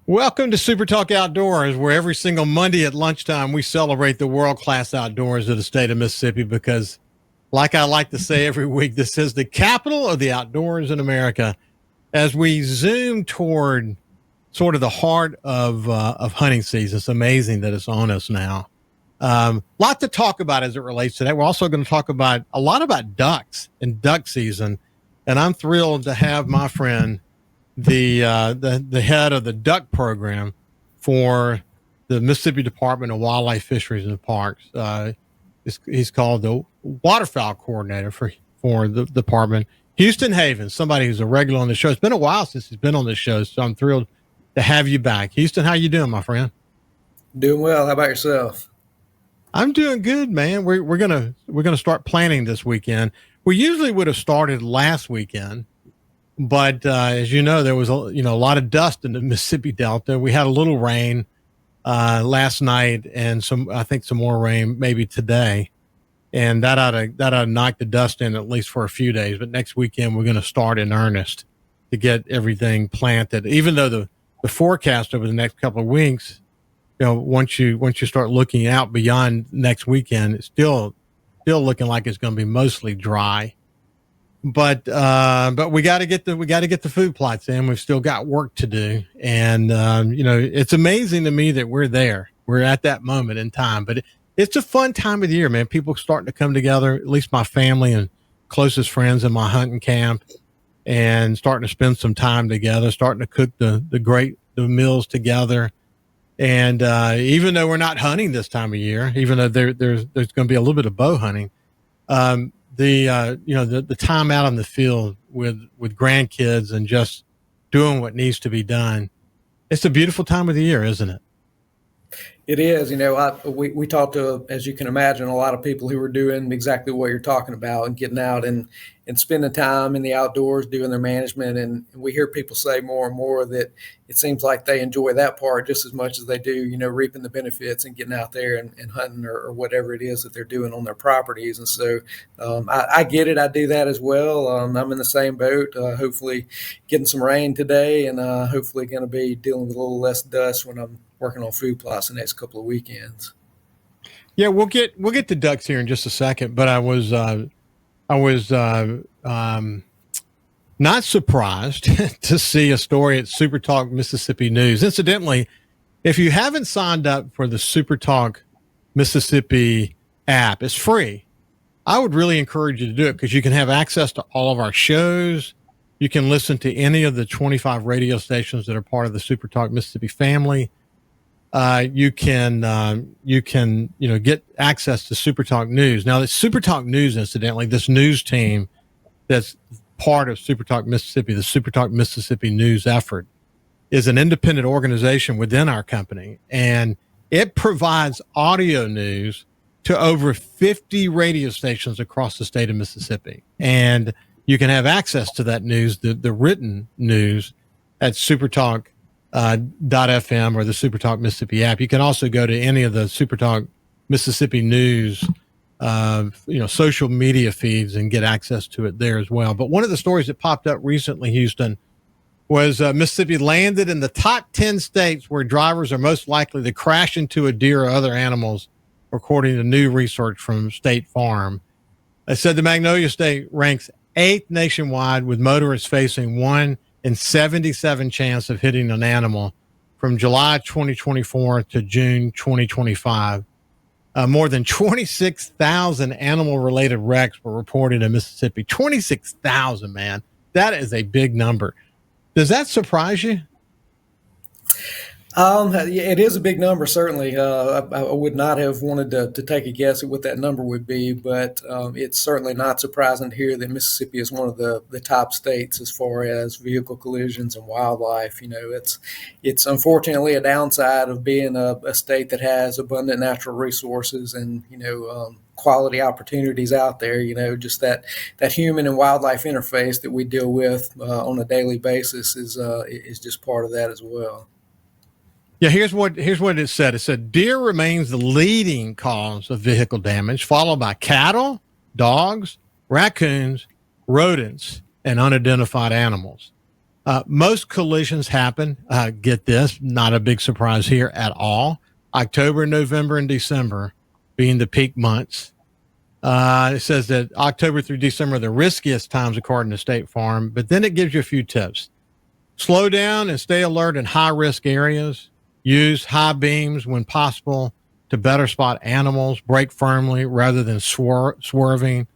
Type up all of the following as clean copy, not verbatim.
Welcome to SuperTalk Outdoors, where every single Monday at lunchtime we celebrate the world-class outdoors of the state of Mississippi because, like I like to say every week, this is the capital of the outdoors in America. As we zoom toward sort of the heart of hunting season, it's amazing that it's on us now. Lot to talk about as it relates to that. We're also going to talk about a lot about ducks and duck season, and I'm thrilled to have my friend, the head of the duck program for the Mississippi Department of Wildlife, Fisheries, and Parks. He's called the waterfowl coordinator for the department. Houston Havens, somebody who's a regular on the show. It's been a while since he's been on this show, so I'm thrilled to have you back. Houston, how you doing, my friend? Doing well. How about yourself? I'm doing good, man. We're gonna start planning this weekend. We usually would have started last weekend, but as you know, there was a lot of dust in the Mississippi Delta. We had a little rain last night, and I think some more rain maybe today, and that ought to knock the dust in at least for a few days. But next weekend we're going to start in earnest to get everything planted. Even though the forecast over the next couple of weeks, once you start looking out beyond next weekend, it's still looking like it's going to be mostly dry. But we got to get the food plots in. We've still got work to do, and it's amazing to me that we're there. We're at that moment in time, but it's a fun time of the year, man. People starting to come together. At least my family and closest friends in my hunting camp, and starting to spend some time together. Starting to cook the meals together. And even though we're not hunting this time of year, even though there's going to be a little bit of bow hunting. The time out on the field with grandkids and just doing what needs to be done. It's a beautiful time of the year, isn't it? It is. We talked to, as you can imagine, a lot of people who are doing exactly what you're talking about and getting out and spending time in the outdoors doing their management. And we hear people say more and more that it seems like they enjoy that part just as much as they do, reaping the benefits and getting out there and hunting or whatever it is that they're doing on their properties. And so I get it. I do that as well. I'm in the same boat, hopefully getting some rain today, and hopefully going to be dealing with a little less dust when I'm working on food plots the next couple of weekends. Yeah, we'll get to ducks here in just a second, but I was not surprised to see a story at SuperTalk Mississippi News. Incidentally, if you haven't signed up for the SuperTalk Mississippi app, it's free. I would really encourage you to do it because you can have access to all of our shows. You can listen to any of the 25 radio stations that are part of the SuperTalk Mississippi family. You can get access to SuperTalk News. Now, the SuperTalk News, incidentally, this news team that's part of SuperTalk Mississippi, the SuperTalk Mississippi News effort, is an independent organization within our company, and it provides audio news to over 50 radio stations across the state of Mississippi. And you can have access to that news, the written news, at SuperTalk .fm or the SuperTalk Mississippi app. You can also go to any of the SuperTalk Mississippi News social media feeds and get access to it there as well. But one of the stories that popped up recently, Houston, was Mississippi landed in the top 10 states where drivers are most likely to crash into a deer or other animals, according to new research from State Farm. They said the Magnolia State ranks 8th nationwide, with motorists facing 1 in 77 chance of hitting an animal from July 2024 to June 2025. More than 26,000 animal-related wrecks were reported in Mississippi. 26,000, man. That is a big number. Does that surprise you? It is a big number, certainly. I would not have wanted to take a guess at what that number would be, but it's certainly not surprising to hear that Mississippi is one of the top states as far as vehicle collisions and wildlife. It's unfortunately a downside of being a state that has abundant natural resources and, quality opportunities out there. Just that human and wildlife interface that we deal with on a daily basis is just part of that as well. Yeah, here's what it said. It said deer remains the leading cause of vehicle damage, followed by cattle, dogs, raccoons, rodents, and unidentified animals. Most collisions happen, get this, not a big surprise here at all. October, November, and December being the peak months. It says that October through December are the riskiest times according to State Farm, but then it gives you a few tips. Slow down and stay alert in high-risk areas. Use high beams when possible to better spot animals. Brake firmly rather than swerving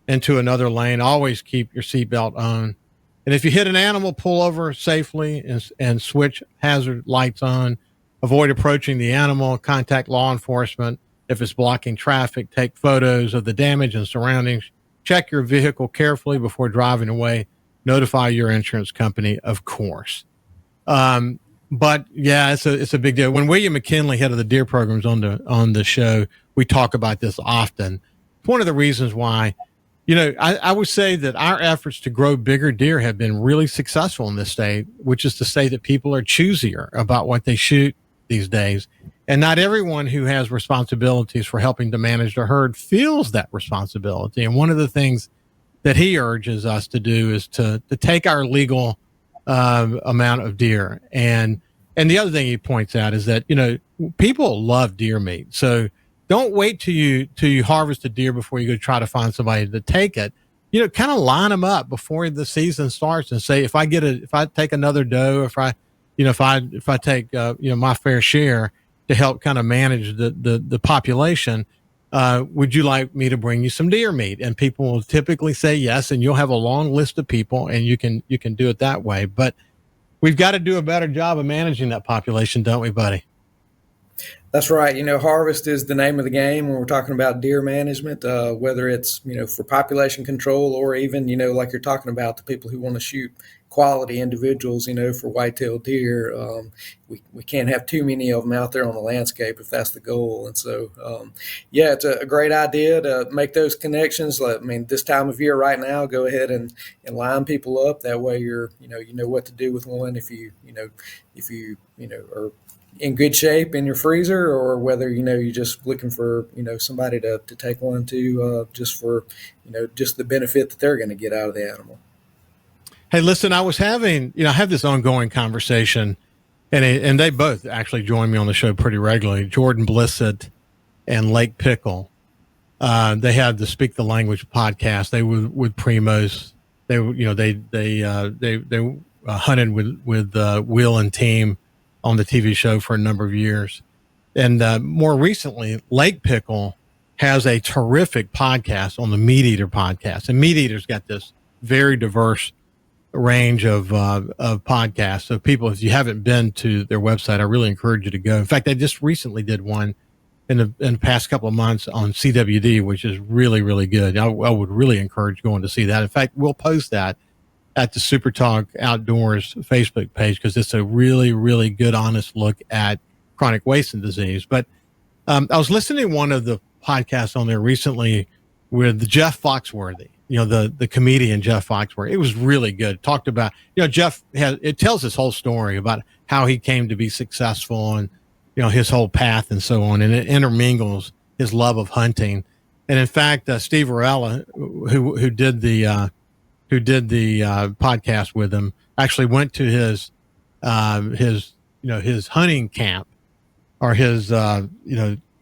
into another lane. Always keep your seatbelt on. And if you hit an animal, pull over safely and switch hazard lights on. Avoid approaching the animal. Contact law enforcement if it's blocking traffic. Take photos of the damage and surroundings. Check your vehicle carefully before driving away. Notify your insurance company, of course. But yeah, it's a big deal. When William McKinley, head of the deer programs on the show, we talk about this often. It's one of the reasons why, I would say that our efforts to grow bigger deer have been really successful in this state, which is to say that people are choosier about what they shoot these days. And not everyone who has responsibilities for helping to manage the herd feels that responsibility. And one of the things that he urges us to do is to take our legal amount of deer. And the other thing he points out is that, people love deer meat. So don't wait till you harvest a deer before you go try to find somebody to take it. Kind of line them up before the season starts and say, if I take another doe, if I take my fair share to help kind of manage the population, would you like me to bring you some deer meat? And people will typically say yes, and you'll have a long list of people, and you can do it that way. But we've got to do a better job of managing that population, don't we, buddy? That's right. Harvest is the name of the game when we're talking about deer management, whether it's, for population control or even, like you're talking about, the people who want to shoot quality individuals, for white-tailed deer. We can't have too many of them out there on the landscape if that's the goal. And so, it's a great idea to make those connections. This time of year right now, go ahead and line people up. That way you know what to do with one if you are in good shape in your freezer, or whether you're just looking for somebody to take one to just for just the benefit that they're going to get out of the animal. Hey, listen, I was having I have this ongoing conversation, and they both actually join me on the show pretty regularly. Jordan Blissett and Lake Pickle. They had the Speak the Language podcast. They were with Primos. They hunted with Will and team on the TV show for a number of years. And more recently, Lake Pickle has a terrific podcast on the Meat Eater podcast. And Meat Eater's got this very diverse range of podcasts. So people, if you haven't been to their website, I really encourage you to go. In fact, they just recently did one in the past couple of months on CWD, which is really, really good. I would really encourage going to see that. In fact, we'll post that at the SuperTalk Outdoors Facebook page, because it's a really, really good, honest look at chronic wasting disease. But I was listening to one of the podcasts on there recently with Jeff Foxworthy, the comedian Jeff Foxworthy. It was really good. Talked about, Jeff it tells his whole story about how he came to be successful and, his whole path and so on. And it intermingles his love of hunting. And in fact, Steve Varela, who did the podcast with him, actually went to his hunting camp, or his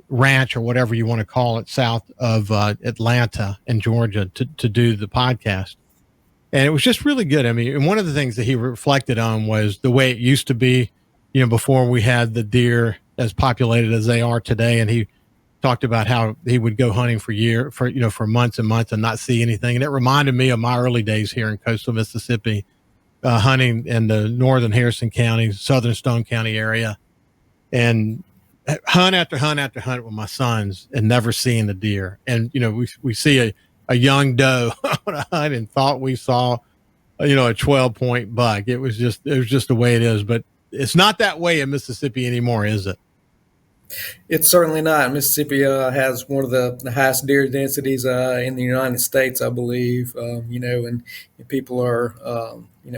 ranch, or whatever you want to call it, south of Atlanta in Georgia to do the podcast. And it was just really good. And one of the things that he reflected on was the way it used to be, before we had the deer as populated as they are today. And he talked about how he would go hunting for months and months and not see anything. And it reminded me of my early days here in coastal Mississippi, hunting in the northern Harrison County, southern Stone County area, and hunt after hunt after hunt with my sons and never seeing a deer. And, we see a young doe on a hunt and thought we saw, a 12-point buck. It was just the way it is. But it's not that way in Mississippi anymore, is it? It's certainly not. Mississippi has one of the highest deer densities in the United States, I believe. And people are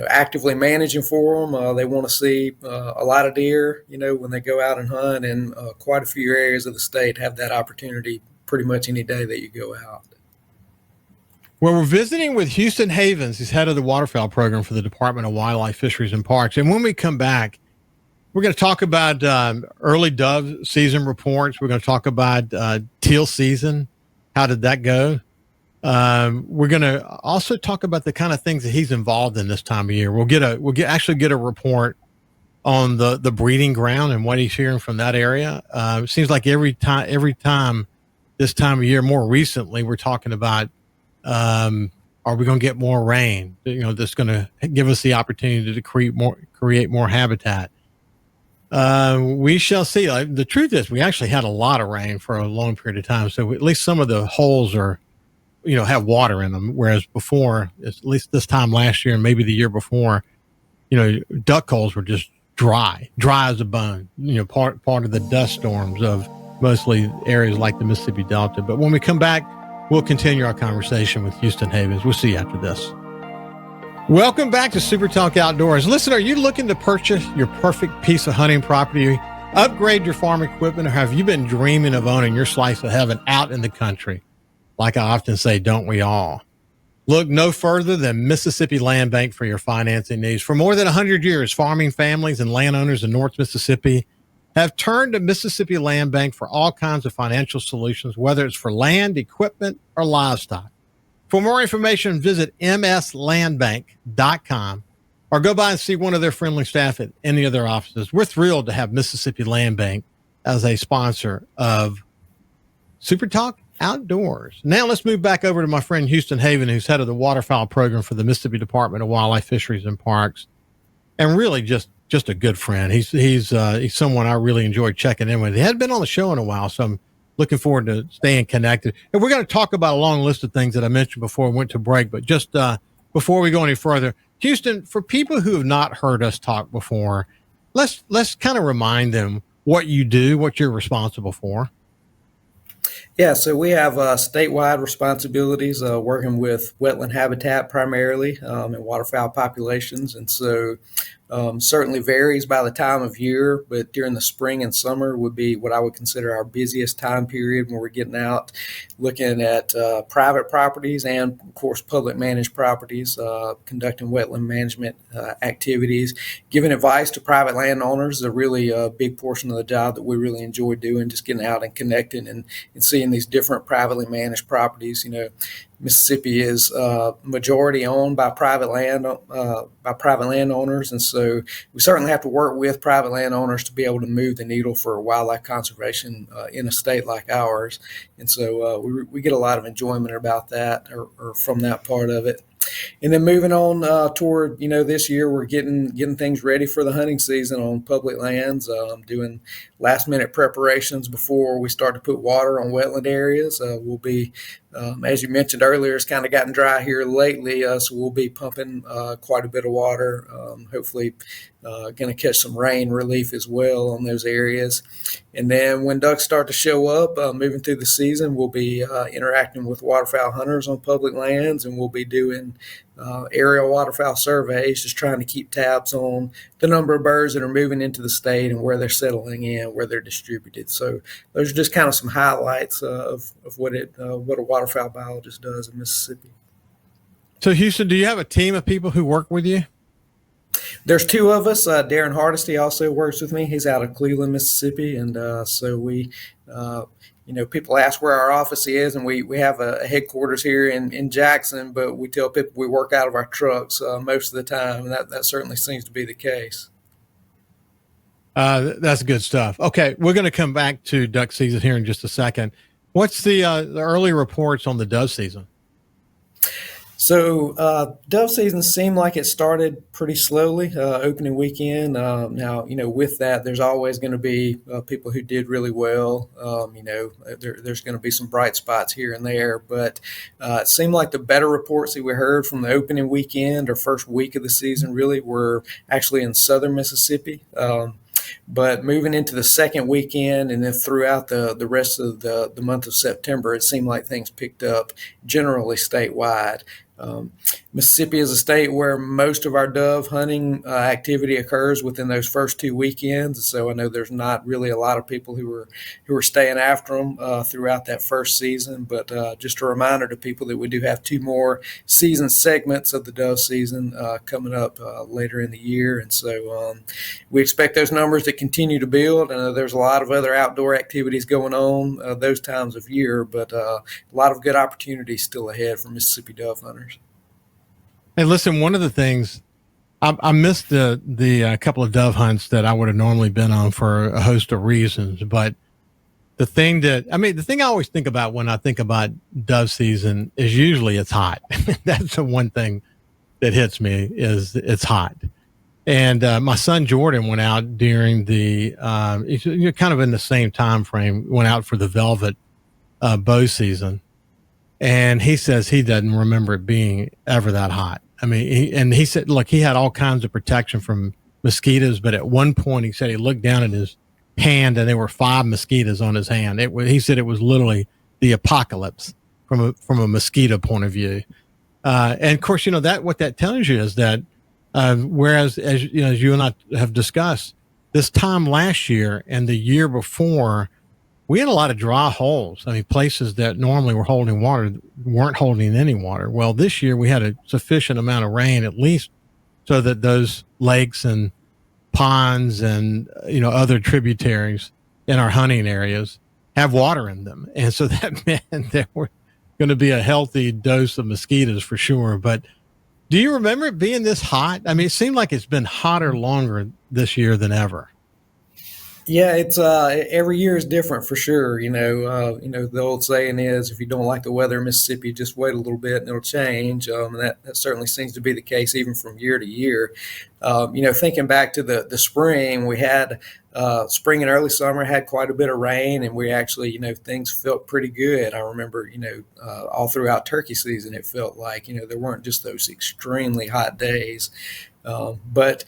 actively managing for them. They want to see a lot of deer, when they go out and hunt, and quite a few areas of the state have that opportunity pretty much any day that you go out. Well, we're visiting with Houston Havens. He's head of the waterfowl program for the Department of Wildlife, Fisheries, and Parks. And when we come back, we're going to talk about early dove season reports. We're going to talk about teal season. How did that go? We're going to also talk about the kind of things that he's involved in this time of year. We'll actually get a report on the breeding ground and what he's hearing from that area. It seems like every time this time of year, more recently, we're talking about, are we going to get more rain? That's going to give us the opportunity to create more habitat. We shall see. The truth is, we actually had a lot of rain for a long period of time, so at least some of the holes are, have water in them. Whereas before, at least this time last year and maybe the year before, duck holes were just dry as a bone. Part of the dust storms of mostly areas like the Mississippi Delta. But when we come back, we'll continue our conversation with Houston Havens. We'll see you after this. Welcome back to SuperTalk Outdoors. Listen, are you looking to purchase your perfect piece of hunting property, upgrade your farm equipment, or have you been dreaming of owning your slice of heaven out in the country? Like I often say, don't we all? Look no further than Mississippi Land Bank for your financing needs. For more than 100 years, farming families and landowners in North Mississippi have turned to Mississippi Land Bank for all kinds of financial solutions, whether it's for land, equipment, or livestock. For more information, visit mslandbank.com or go by and see one of their friendly staff at any of their offices. We're thrilled to have Mississippi Land Bank as a sponsor of SuperTalk Outdoors. Now let's move back over to my friend Houston Haven, who's head of the waterfowl program for the Mississippi Department of Wildlife, Fisheries, and Parks, and really just a good friend. He's someone I really enjoyed checking in with. He hadn't been on the show in a while, so I'm looking forward to staying connected. And we're going to talk about a long list of things that I mentioned before we went to break. But just before we go any further, Houston, for people who have not heard us talk before, let's kind of remind them what you do, what you're responsible for. Yeah, so we have statewide responsibilities working with wetland habitat primarily and waterfowl populations. And so certainly varies by the time of year, but during the spring and summer would be what I would consider our busiest time period when we're getting out looking at private properties and, of course, public managed properties, conducting wetland management activities, giving advice to private landowners is a really big portion of the job that we really enjoy doing, just getting out and connecting and seeing these different privately managed properties. Mississippi is majority owned by private landowners, and so we certainly have to work with private landowners to be able to move the needle for wildlife conservation in a state like ours. And so we get a lot of enjoyment about that or from that part of it. And then moving on toward, this year we're getting things ready for the hunting season on public lands, doing last minute preparations before we start to put water on wetland areas. We'll be, as you mentioned earlier, it's kind of gotten dry here lately, so we'll be pumping quite a bit of water, hopefully going to catch some rain relief as well on those areas. And then when ducks start to show up, moving through the season, we'll be interacting with waterfowl hunters on public lands, and we'll be doing aerial waterfowl surveys, just trying to keep tabs on the number of birds that are moving into the state and where they're settling in, where they're distributed. So those are just kind of some highlights of what a waterfowl biologist does in Mississippi. So Houston, do you have a team of people who work with you? There's two of us. Darren Hardesty also works with me. He's out of Cleveland, Mississippi. And so we, people ask where our office is, and we have a headquarters here in Jackson, but we tell people we work out of our trucks most of the time. And that certainly seems to be the case. That's good stuff. Okay, we're going to come back to duck season here in just a second. What's the early reports on the dove season? So dove season seemed like it started pretty slowly, opening weekend. Now, with that, there's always going to be people who did really well. There's going to be some bright spots here and there, but it seemed like the better reports that we heard from the opening weekend or first week of the season really were actually in southern Mississippi. But moving into the second weekend and then throughout the rest of the month of September, it seemed like things picked up generally statewide. Mississippi is a state where most of our dove hunting activity occurs within those first 2 weekends. So I know there's not really a lot of people who are staying after them throughout that first season. But just a reminder to people that we do have 2 more season segments of the dove season coming up later in the year. And so we expect those numbers to continue to build. And there's a lot of other outdoor activities going on those times of year, but a lot of good opportunities still ahead for Mississippi dove hunters. Hey, listen, one of the things I missed the couple of dove hunts that I would have normally been on for a host of reasons. But the thing I always think about when I think about dove season is usually it's hot. That's the one thing that hits me is it's hot. And my son Jordan went out during the kind of in the same time frame, went out for the velvet bow season. And he says he doesn't remember it being ever that hot. I mean, he said, look, he had all kinds of protection from mosquitoes, but at one point he said he looked down at his hand and there were 5 mosquitoes on his hand. He said it was literally the apocalypse from a mosquito point of view. And of course, what that tells you is that whereas as you and I have discussed, this time last year and the year before, we had a lot of dry holes. I mean, places that normally were holding water weren't holding any water. Well, this year we had a sufficient amount of rain, at least so that those lakes and ponds and, other tributaries in our hunting areas have water in them. And so that meant there were going to be a healthy dose of mosquitoes for sure. But do you remember it being this hot? I mean, it seemed like it's been hotter longer this year than ever. Yeah, it's every year is different for sure. The old saying is, if you don't like the weather in Mississippi, just wait a little bit and it'll change. And that certainly seems to be the case even from year to year. Thinking back to the spring, we had spring and early summer had quite a bit of rain, and we actually, things felt pretty good. I remember, all throughout turkey season, it felt like, there weren't just those extremely hot days, but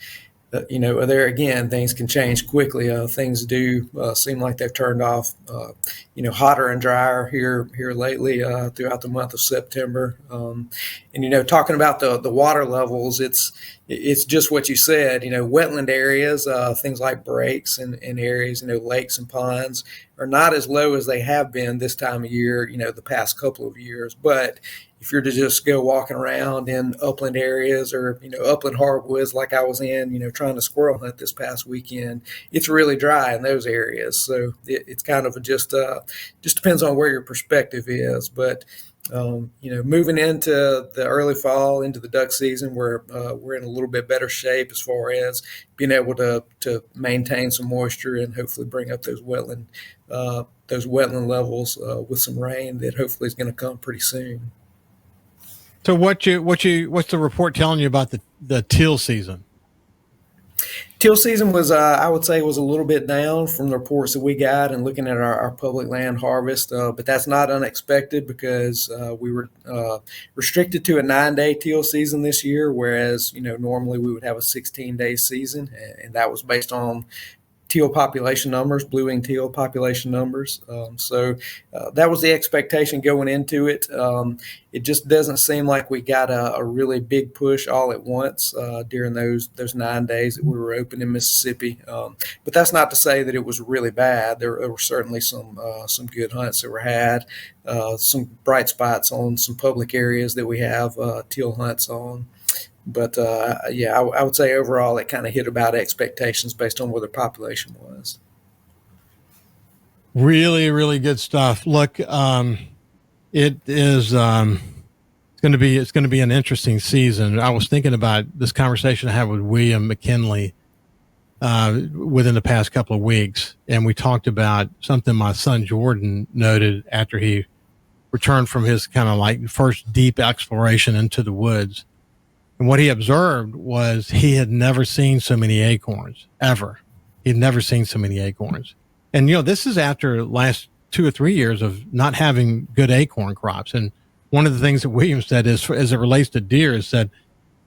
there again, things can change quickly. Things do seem like they've turned off, hotter and drier here lately throughout the month of September. And talking about the water levels, it's just what you said. Wetland areas, things like breaks and areas, lakes and ponds are not as low as they have been this time of year, the past couple of years. But if you're to just go walking around in upland areas or, upland hardwoods like I was in, trying to squirrel hunt this past weekend, it's really dry in those areas. So it's kind of just depends on where your perspective is. But, moving into the early fall, into the duck season, we're in a little bit better shape as far as being able to maintain some moisture and hopefully bring up those wetland levels with some rain that hopefully is going to come pretty soon. So what's the report telling you about the teal season? Teal season was, I would say, was a little bit down from the reports that we got and looking at our public land harvest. But that's not unexpected because we were restricted to a 9-day teal season this year, whereas, normally we would have a 16-day season. And that was based on teal population numbers, blue-winged teal population numbers. So that was the expectation going into it. It just doesn't seem like we got a really big push all at once during those 9 days that we were open in Mississippi. But that's not to say that it was really bad. There were certainly some good hunts that were had, some bright spots on some public areas that we have teal hunts on. But I would say overall it kind of hit about expectations based on where the population was. Really, really good stuff. Look, it is it's going to be an interesting season. I was thinking about this conversation I had with William McKinley within the past couple of weeks, and we talked about something my son Jordan noted after he returned from his kind of like first deep exploration into the woods. And what he observed was he had never seen so many acorns, ever. He'd never seen so many acorns. And, this is after the last 2 or 3 years of not having good acorn crops. And one of the things that William said is, as it relates to deer, is that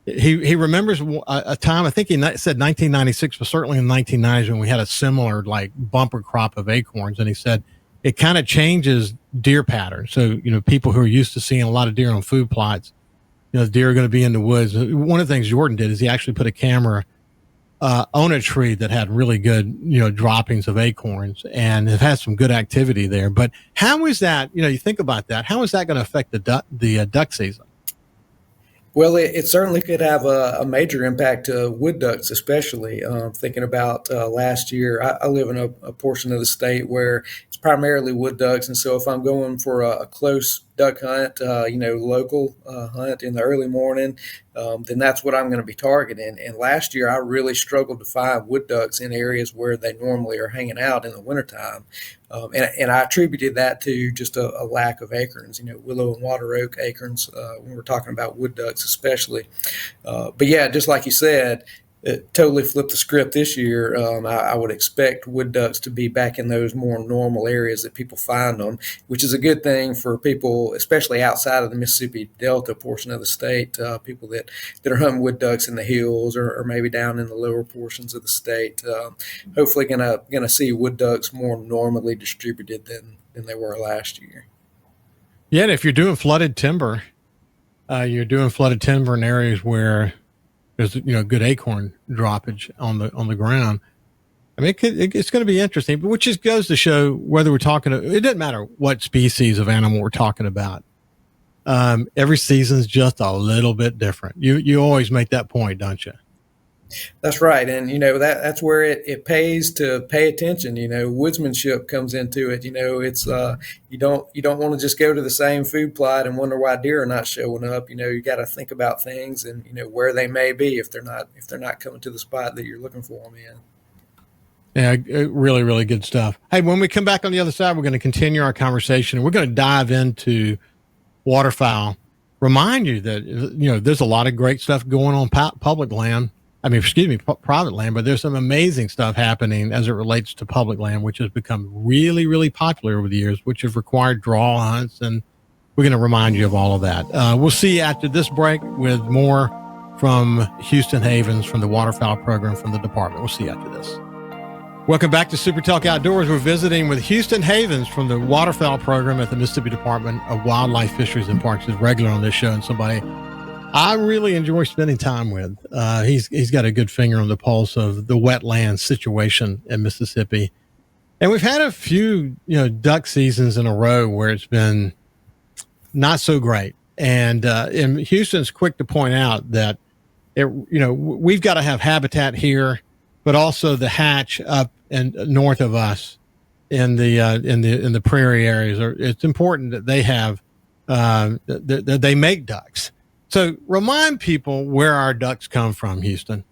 he remembers a time, I think he said 1996, but certainly in the 1990s when we had a similar like bumper crop of acorns. And he said it kind of changes deer patterns. So, people who are used to seeing a lot of deer on food plots, the deer are going to be in the woods. One of the things Jordan did is he actually put a camera on a tree that had really good, droppings of acorns, and it has some good activity there. But how is that, you think about that, how is that going to affect the duck season? Well, it certainly could have a major impact to wood ducks, especially thinking about last year. I live in a portion of the state where it's primarily wood ducks. And so if I'm going for a close duck hunt, local hunt in the early morning, then that's what I'm going to be targeting. And last year, I really struggled to find wood ducks in areas where they normally are hanging out in the wintertime. And I attributed that to just a lack of acorns, willow and water oak acorns when we're talking about wood ducks especially. But yeah, just like you said, it totally flipped the script this year. I would expect wood ducks to be back in those more normal areas that people find them, which is a good thing for people, especially outside of the Mississippi Delta portion of the state, people that are hunting wood ducks in the hills or maybe down in the lower portions of the state. Hopefully gonna see wood ducks more normally distributed than they were last year. Yeah, and if you're doing flooded timber, in areas where there's good acorn droppage on the ground. I mean, it's going to be interesting, but which just goes to show whether we're talking. It doesn't matter what species of animal we're talking about. Every season's just a little bit different. You always make that point, don't you? That's right, and that's where it pays to pay attention. Woodsmanship comes into it. It's you don't want to just go to the same food plot and wonder why deer are not showing up. You got to think about things and where they may be if they're not coming to the spot that you're looking for them in. Yeah, really, really good stuff. Hey, when we come back on the other side, we're going to continue our conversation. We're going to dive into waterfowl. Remind you that there's a lot of great stuff going on public land. Private land, but there's some amazing stuff happening as it relates to public land, which has become really, really popular over the years, which have required draw hunts. And we're going to remind you of all of that. We'll see you after this break with more from Houston Havens from the waterfowl program from the department. We'll see you after this. Welcome back to SuperTalk Outdoors. We're visiting with Houston Havens from the waterfowl program at the Mississippi Department of Wildlife, Fisheries, and Parks. He's regular on this show and somebody I really enjoy spending time with. He's got a good finger on the pulse of the wetland situation in Mississippi. And we've had a few, duck seasons in a row where it's been not so great. And Houston's quick to point out that we've got to have habitat here, but also the hatch up and north of us in the prairie areas. It's important that they have that they make ducks. So remind people where our ducks come from, Houston.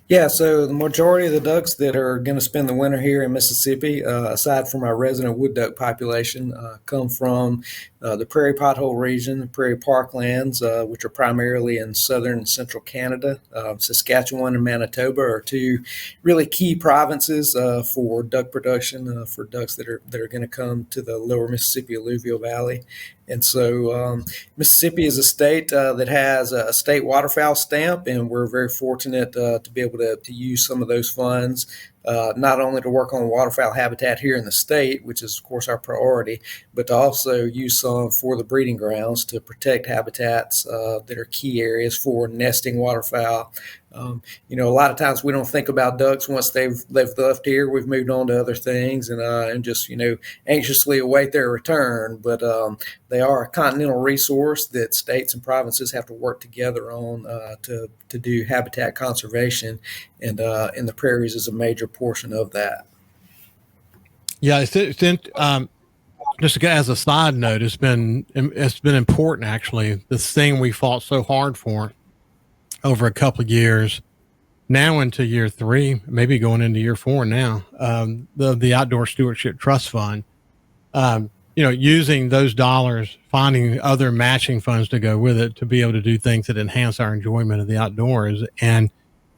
Yeah, so the majority of the ducks that are going to spend the winter here in Mississippi, aside from our resident wood duck population, come from the prairie pothole region, the prairie parklands, which are primarily in southern and central Canada. Saskatchewan and Manitoba are two really key provinces for duck production, for ducks that are going to come to the lower Mississippi alluvial valley. And so Mississippi is a state that has a state waterfowl stamp, and we're very fortunate to be able to use some of those funds, not only to work on waterfowl habitat here in the state, which is, of course, our priority, but to also use some for the breeding grounds to protect habitats that are key areas for nesting waterfowl. A lot of times we don't think about ducks once they've left here. We've moved on to other things and just anxiously await their return. But they are a continental resource that states and provinces have to work together on to do habitat conservation, and the prairies is a major portion of that. Yeah, just as a side note, it's been important actually. This thing we fought so hard for over a couple of years, now into year 3, maybe going into year 4 now, the Outdoor Stewardship Trust Fund, using those dollars, finding other matching funds to go with it to be able to do things that enhance our enjoyment of the outdoors. And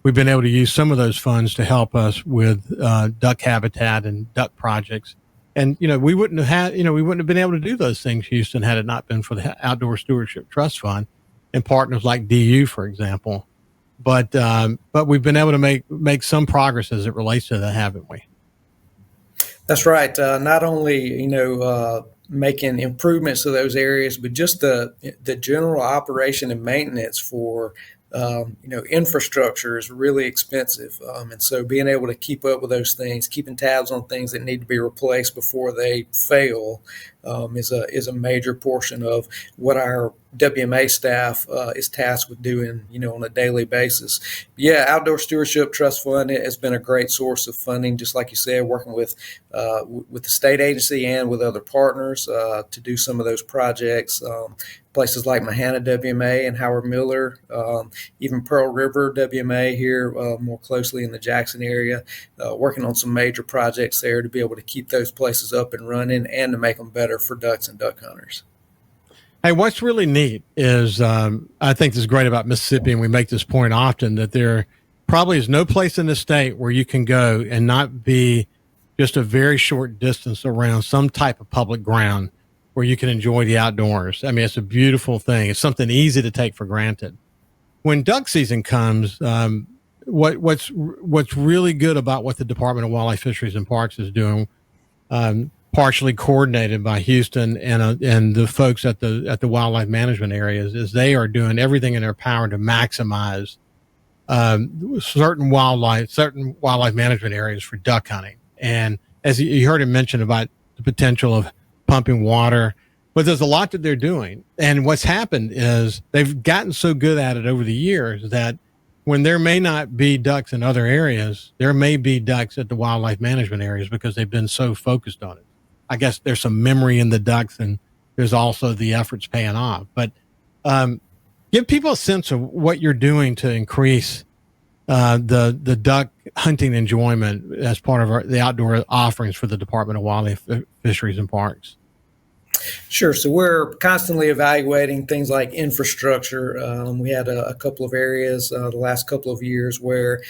we've been able to use some of those funds to help us with duck habitat and duck projects. And, we wouldn't have been able to do those things, Houston, had it not been for the Outdoor Stewardship Trust Fund and partners like DU, for example. But we've been able to make some progress as it relates to that, haven't we? That's right. Not only, making improvements to those areas, but just the general operation and maintenance for infrastructure is really expensive, and so being able to keep up with those things, keeping tabs on things that need to be replaced before they fail, is a major portion of what our WMA staff is tasked with doing, on a daily basis. Yeah, Outdoor Stewardship Trust Fund has been a great source of funding, just like you said, working with the state agency and with other partners to do some of those projects. Places like Mahana WMA and Howard Miller, even Pearl River WMA here more closely in the Jackson area, working on some major projects there to be able to keep those places up and running and to make them better for ducks and duck hunters. Hey, what's really neat is I think this is great about Mississippi, and we make this point often, that there probably is no place in the state where you can go and not be just a very short distance around some type of public ground where you can enjoy the outdoors. I mean, it's a beautiful thing. It's something easy to take for granted. When duck season comes, what's really good about what the Department of Wildlife, Fisheries, and Parks is doing, partially coordinated by Houston and the folks at the wildlife management areas, is they are doing everything in their power to maximize certain wildlife management areas for duck hunting. And as you heard him mention about the potential of pumping water, but there's a lot that they're doing. And what's happened is they've gotten so good at it over the years that when there may not be ducks in other areas, there may be ducks at the wildlife management areas because they've been so focused on it. I guess there's some memory in the ducks, and there's also the efforts paying off. But give people a sense of what you're doing to increase the duck hunting enjoyment as part of the outdoor offerings for the Department of Wildlife, Fisheries, and Parks. Sure. So we're constantly evaluating things like infrastructure. We had a couple of areas the last couple of years where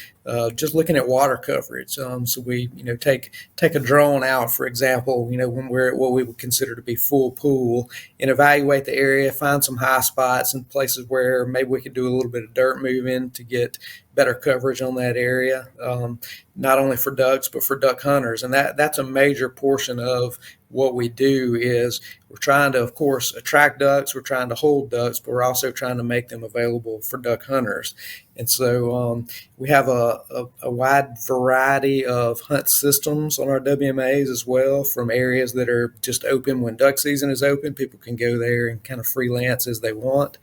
just looking at water coverage. So we, take a drone out, for example, when we're at what we would consider to be full pool, and evaluate the area, find some high spots and places where maybe we could do a little bit of dirt moving to get better coverage on that area, not only for ducks, but for duck hunters. And that's a major portion of what we do. Is we're trying to, of course, attract ducks, we're trying to hold ducks, but we're also trying to make them available for duck hunters. And so we have a wide variety of hunt systems on our WMAs as well, from areas that are just open when duck season is open. People can go there and kind of freelance as they want.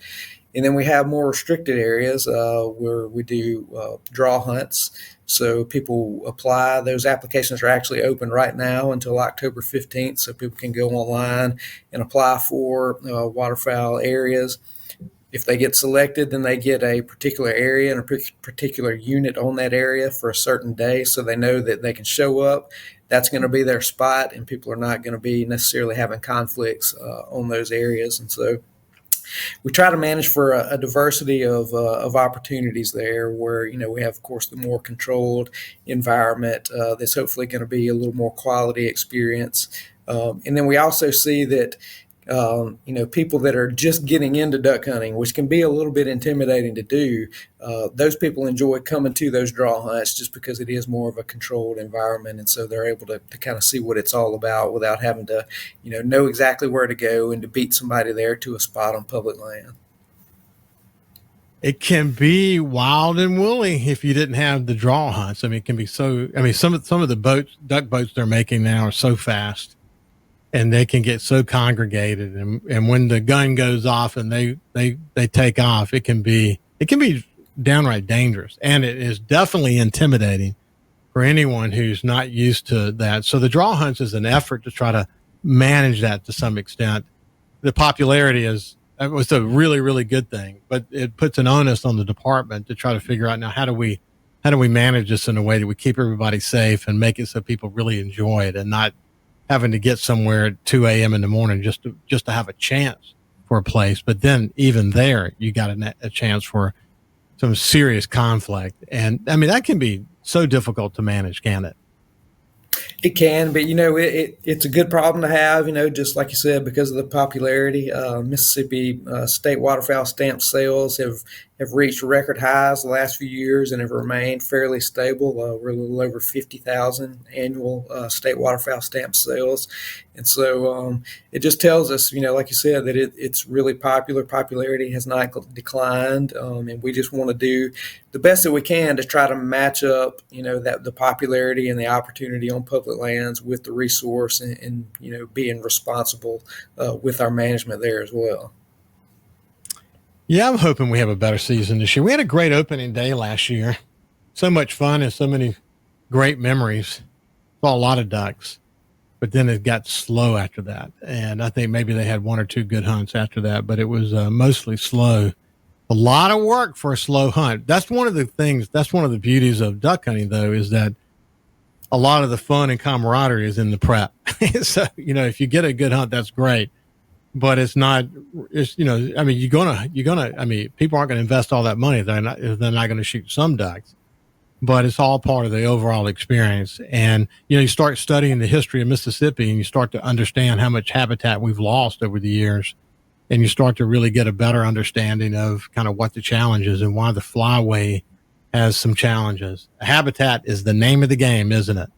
And then we have more restricted areas where we do draw hunts. So people apply. Those applications are actually open right now until October 15th. So people can go online and apply for waterfowl areas. If they get selected, then they get a particular area and a particular unit on that area for a certain day. So they know that they can show up. That's going to be their spot, and people are not going to be necessarily having conflicts on those areas. And so we try to manage for a diversity of opportunities there, where we have, of course, the more controlled environment that's hopefully going to be a little more quality experience, and then we also see that people that are just getting into duck hunting, which can be a little bit intimidating to do, those people enjoy coming to those draw hunts just because it is more of a controlled environment. And so they're able to kind of see what it's all about without having to, know exactly where to go and to beat somebody there to a spot on public land. It can be wild and woolly if you didn't have the draw hunts. I mean, it can be some of the duck boats they're making now are so fast, and they can get so congregated, and when the gun goes off and they take off, it can be downright dangerous, and it is definitely intimidating for anyone who's not used to that. So the draw hunts is an effort to try to manage that to some extent. The popularity was a really, really good thing, but it puts an onus on the department to try to figure out now how do we manage this in a way that we keep everybody safe and make it so people really enjoy it and not having to get somewhere at 2 a.m. in the morning just to have a chance for a place. But then even there, you got a chance for some serious conflict. And I mean, that can be so difficult to manage, can it? It can, but it's a good problem to have. Just like you said, because of the popularity, Mississippi state waterfowl stamp sales have reached record highs the last few years and have remained fairly stable. We're a little over 50,000 annual state waterfowl stamp sales, and so it just tells us, like you said, that it's really popular. Popularity has not declined, and we just want to do the best that we can to try to match up, that the popularity and the opportunity on public lands with the resource, and being responsible with our management there as well. Yeah, I'm hoping we have a better season this year. We had a great opening day last year. So much fun and so many great memories. Saw a lot of ducks, but then it got slow after that. And I think maybe they had one or two good hunts after that, but it was mostly slow. A lot of work for a slow hunt. That's one of the things, that's one of the beauties of duck hunting, though, is that a lot of the fun and camaraderie is in the prep. So, if you get a good hunt, that's great. But it's not, I mean, people aren't going to invest all that money if they're not going to shoot some ducks. But it's all part of the overall experience. And, you start studying the history of Mississippi and you start to understand how much habitat we've lost over the years. And you start to really get a better understanding of kind of what the challenge is and why the flyway has some challenges. Habitat is the name of the game, isn't it?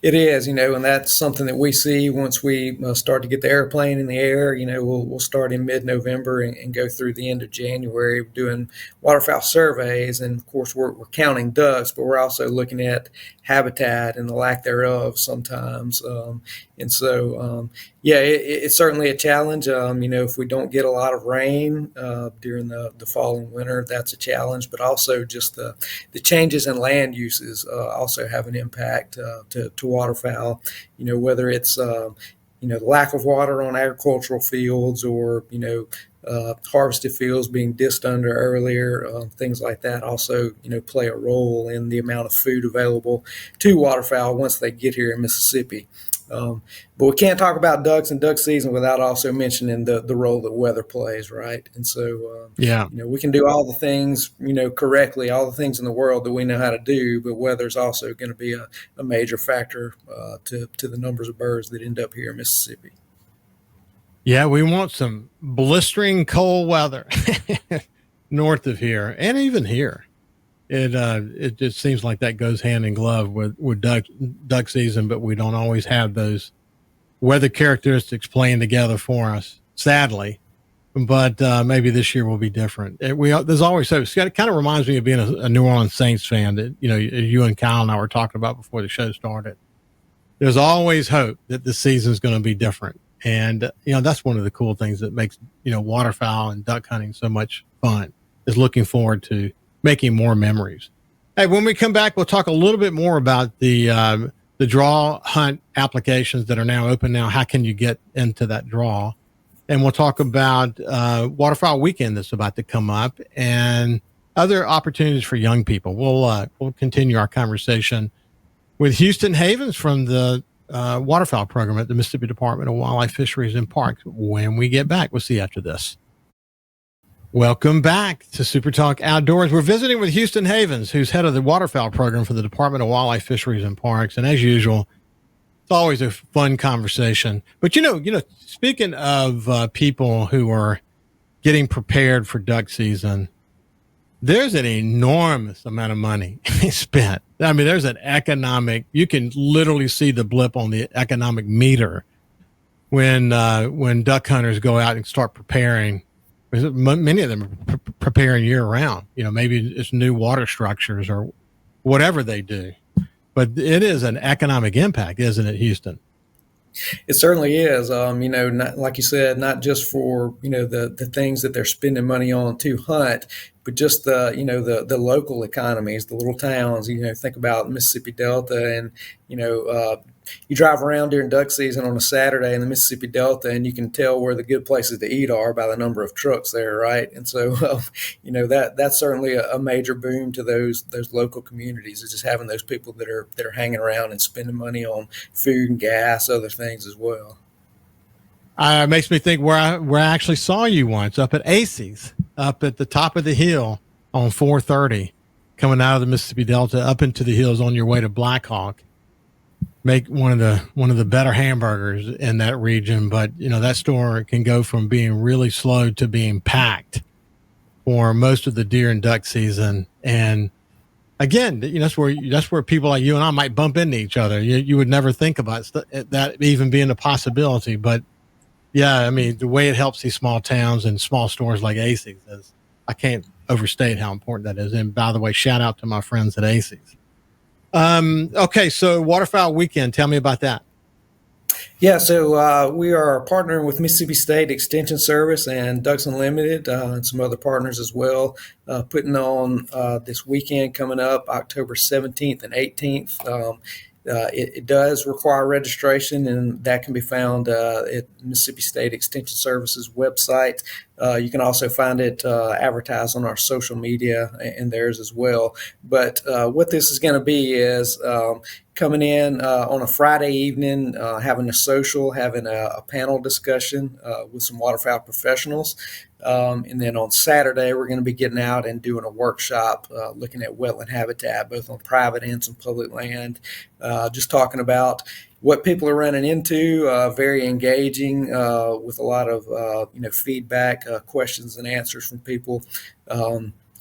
It is, and that's something that we see once we start to get the airplane in the air. We'll start in mid-November and go through the end of January doing waterfowl surveys. And, of course, we're counting ducks, but we're also looking at habitat and the lack thereof sometimes. And so, it's certainly a challenge. If we don't get a lot of rain during the fall and winter, that's a challenge. But also just the changes in land uses also have an impact to waterfowl. Whether it's the lack of water on agricultural fields or harvested fields being dished under earlier, things like that also play a role in the amount of food available to waterfowl once they get here in Mississippi. But we can't talk about ducks and duck season without also mentioning the role that weather plays, right? And so, we can do all the things, correctly, all the things in the world that we know how to do, but weather's also going to be a major factor to the numbers of birds that end up here in Mississippi. Yeah, we want some blistering cold weather north of here and even here. It just seems like that goes hand in glove with duck season, but we don't always have those weather characteristics playing together for us, sadly. But maybe this year will be different. There's always hope. It kind of reminds me of being a New Orleans Saints fan that you and Kyle and I were talking about before the show started. There's always hope that the season's going to be different, and that's one of the cool things that makes waterfowl and duck hunting so much fun. Is looking forward to making more memories. Hey, when we come back, we'll talk a little bit more about the draw hunt applications that are now open now. How can you get into that draw? And we'll talk about Waterfowl Weekend that's about to come up and other opportunities for young people. We'll continue our conversation with Houston Havens from the waterfowl program at the Mississippi Department of Wildlife, Fisheries, and Parks when we get back. We'll see you after this. Welcome back to SuperTalk Outdoors. We're visiting with Houston Havens, who's head of the waterfowl program for the Department of Wildlife, Fisheries, and Parks. And as usual, it's always a fun conversation. But speaking of people who are getting prepared for duck season, there's an enormous amount of money spent. I mean, there's an economic. You can literally see the blip on the economic meter when duck hunters go out and start preparing. Many of them are preparing year round. Maybe it's new water structures or whatever they do. But it is an economic impact, isn't it, Houston? It certainly is. Not, like you said, not just for the things that they're spending money on to hunt, but just the local economies, the little towns. Think about Mississippi Delta, and you drive around during duck season on a Saturday in the Mississippi Delta, and you can tell where the good places to eat are by the number of trucks there, right? And so, that's certainly a major boom to those local communities, is just having those people that are hanging around and spending money on food and gas, other things as well. It makes me think where I actually saw you once up at ACES, up at the top of the hill on 430, coming out of the Mississippi Delta up into the hills on your way to Blackhawk. make one of the better hamburgers in that region. But that store can go from being really slow to being packed for most of the deer and duck season. And again, that's where people like you and I might bump into each other. You would never think about that even being a possibility. But yeah, I mean, the way it helps these small towns and small stores like ACES is, I can't overstate how important that is. And by the way, shout out to my friends at ACES. Okay, so Waterfowl Weekend, tell me about that. Yeah, so we are partnering with Mississippi State Extension Service and Ducks Unlimited and some other partners as well, putting on this weekend coming up, October 17th and 18th. It does require registration, and that can be found at Mississippi State Extension Service's website. You can also find it advertised on our social media and theirs as well. But what this is going to be is coming in on a Friday evening, having a social, having a panel discussion with some waterfowl professionals. And then on Saturday, we're going to be getting out and doing a workshop looking at wetland habitat, both on private and some public land, just talking about what people are running into, very engaging with a lot of feedback, questions and answers from people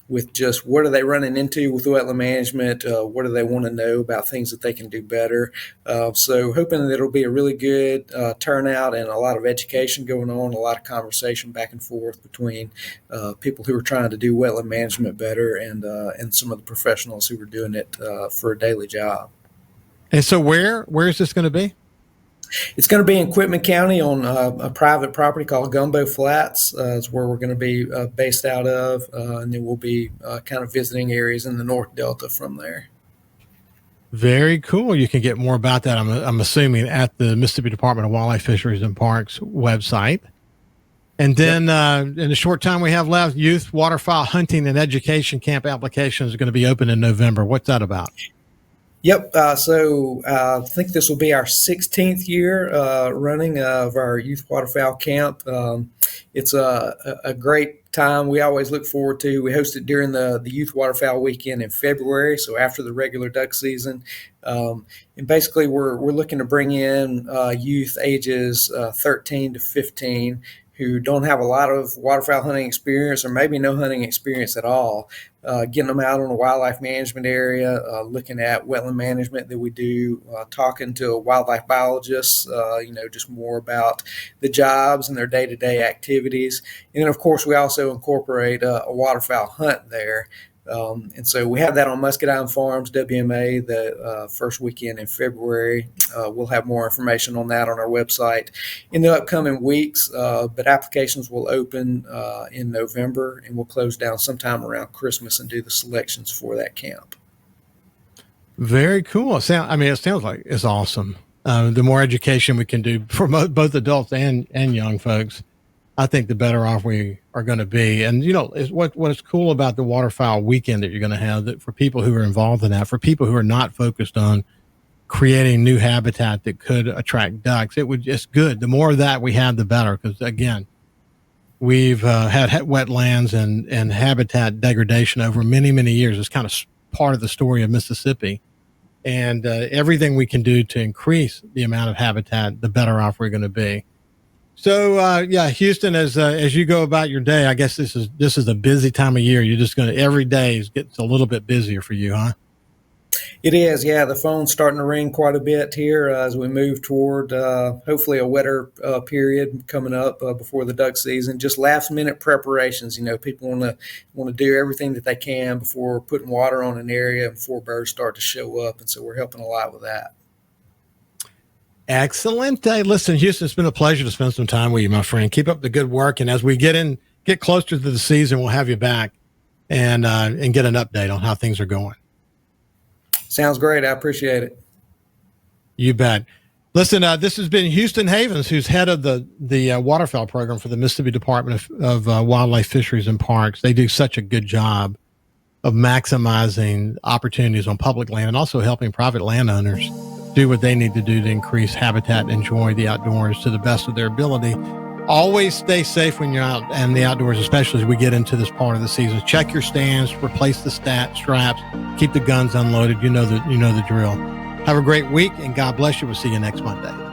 with just what are they running into with wetland management, what do they want to know about things that they can do better. So hoping that it'll be a really good turnout and a lot of education going on, a lot of conversation back and forth between people who are trying to do wetland management better and some of the professionals who are doing it for a daily job. And so where is this going to be? It's going to be in Quitman County on a private property called Gumbo Flats. It's where we're going to be based out of, and then we'll be kind of visiting areas in the North Delta from there. Very cool. You can get more about that, I'm assuming, at the Mississippi Department of Wildlife, Fisheries, and Parks website. And then in the short time we have left, Youth Waterfowl Hunting and Education Camp applications are going to be open in November. What's that about? Yep. So I think this will be our 16th year running of our Youth Waterfowl Camp. It's a great time. We always look forward to. We host it during the Youth Waterfowl Weekend in February, so after the regular duck season. And basically, we're looking to bring in youth ages 13 to 15 who don't have a lot of waterfowl hunting experience or maybe no hunting experience at all, getting them out on a wildlife management area, looking at wetland management that we do, talking to wildlife biologists, just more about the jobs and their day-to-day activities. And then, of course, we also incorporate a waterfowl hunt there. And so we have that on Muscadine Farms, WMA, the first weekend in February. We'll have more information on that on our website in the upcoming weeks, but applications will open in November, and we'll close down sometime around Christmas and do the selections for that camp. Very cool. It sounds like it's awesome. The more education we can do for both adults and young folks, I think the better off we are going to be. And, what's cool about the Waterfowl Weekend that you're going to have, that for people who are involved in that, for people who are not focused on creating new habitat that could attract ducks, it's good. The more of that we have, the better. Because, again, we've had wetlands and habitat degradation over many, many years. It's kind of part of the story of Mississippi. And everything we can do to increase the amount of habitat, the better off we're going to be. So, Houston, as you go about your day, I guess this is a busy time of year. You're just every day gets a little bit busier for you, huh? It is. Yeah. The phone's starting to ring quite a bit here as we move toward hopefully a wetter period coming up before the duck season. Just last minute preparations. People want to do everything that they can before putting water on an area before birds start to show up. And so we're helping a lot with that. Excellent. Hey, listen, Houston, it's been a pleasure to spend some time with you, my friend. Keep up the good work. And as we get closer to the season, we'll have you back and get an update on how things are going. Sounds great. I appreciate it. You bet. Listen, this has been Houston Havens, who's head of the waterfowl program for the Mississippi Department of Wildlife, Fisheries, and Parks. They do such a good job of maximizing opportunities on public land and also helping private landowners do what they need to do to increase habitat and enjoy the outdoors to the best of their ability. Always stay safe when you're out in the outdoors, especially as we get into this part of the season. Check your stands, replace the straps, keep the guns unloaded. You know the drill. Have a great week, and God bless you. We'll see you next Monday.